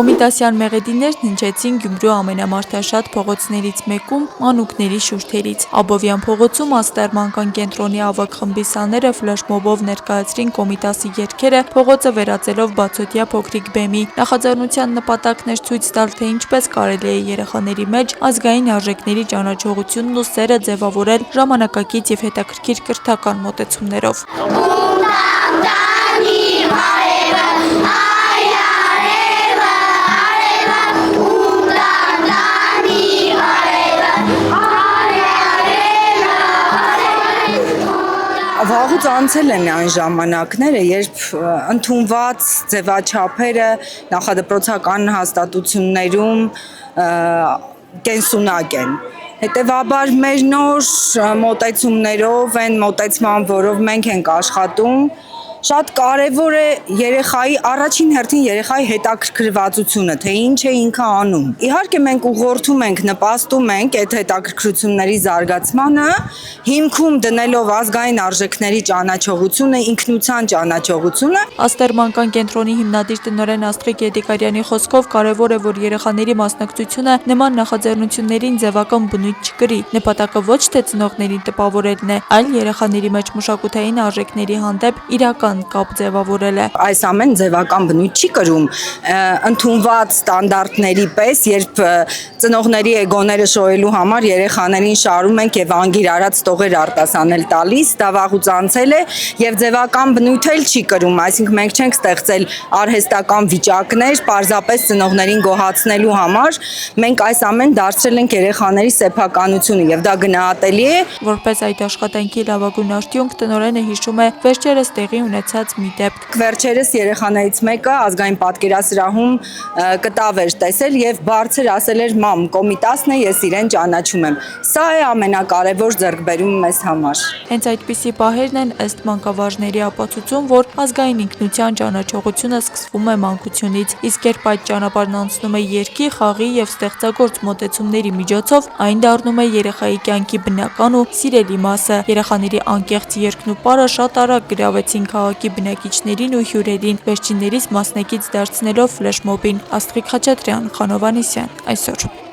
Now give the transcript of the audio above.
Կոմիտասյան մեղեդիներն հնչեցին Գյումրու ամենամարդաշատ փողոցներից մեկում մանուկների շուրթերից։ Աբովյան փողոցում Աստերմանկան կենտրոնի ավագ խմբի սաները ֆլեշմոբով ներկայացրին Կոմիտասի երգերը, փողոցը վերածելով բացօթյա փոքրիկ բեմի։ Նախաձեռնության նպատակն էր ցույց տալ, թե ինչպես կարելի է երեխաների մեջ ազգային արժեքների ճանաչողությունն ու սերը ձևավորել ժամանակակից եւ հետաքրքիր կրթական մոտեցումներով։ Վաղուց անցել են այն ժամանակները, երբ ընդունված ձևաչափերը նախադպրոցական հաստատություններում կենսունակ են։ Հետևաբար մեր նոր մոտեցումներով, այն մոտեցման, որով մենք ենք աշխատում, շատ կարևոր է երեխայի առաջին հերթին երեխայի հետաքրքրվածությունը, թե ինչ է ինքը անում։ Իհարկե մենք ուղղորդում ենք, նպաստում ենք այդ հետաքրքրությունների զարգացմանը, հիմքում դնելով ազգային արժեքների ճանաչողությունը, ինքնության ճանաչողությունը։ Աստերմանկան կենտրոնի հիմնադիր տնօրեն Աստղիկ Եդիկարյանի խոսքով կարևոր է, որ երեխաների մասնակցությունը նման նախաձեռնություններին ձևական բնույթ չկրի։ Նպատակը ոչ թե ծնողներին տպավորելն է, այլ երեխաների մեջ մշակութային արժեքների հանդեպ իրական կապ ձևավորել է։ Այս ամեն ձևական բնույթ չի կրում ընդունված ստանդարտների պես, երբ ծնողների էգոները շոյելու համար երեխաներին շարում ենք եւ անգիր արած տողեր արտասանել տալիս, դա վաղուց անցել է եւ ձևական բնույթ էլ չի կրում, այսինքն մենք չենք ստեղծել արհեստական վիճակներ պարզապես ծնողներին գոհացնելու համար, մենք այս ամեն դարձրել ենք երեխաների սեփականությունը եւ դա գնահատելի է։ Որպես այդ աշխատանքի լավագույն արդյունք տնօրենը հիշում է վերջերս տեղի ունեցած մի դեպք։ Վերջերս երեխաներից մեկը ազգային պատկերասրահում կտավ էր տեսել եւ բարձր ասել էր՝ «Մամ, Կոմիտասն է, ես իրեն ճանաչում եմ»։ Սա է ամենակարևոր ձեռքբերումը մեզ համար։ Հենց այդպիսի պահերն են ըստ մանկավարժների ապացուցում, որ ազգային ինքնության ճանաչողությունը սկսվում է մանկությունից, իսկ երբ այդ ճանապարհն անցնում է երգի, խաղի եւ ստեղծագործ մոտեցումների միջոցով, այն դառնում է երեխայի կյանքի բնական ու սիրելի մասը։ Երեխաների անկեղծ երգն ու պարը շատ արագ գրավեցին քաղաքի բնակիչներին ու հյուրերին, վերջիններիս մասնակից դարձնելով ֆլեշմոբին։ Աստղիկ Խաչատրյան, Խանով Անիսյան, այսօր։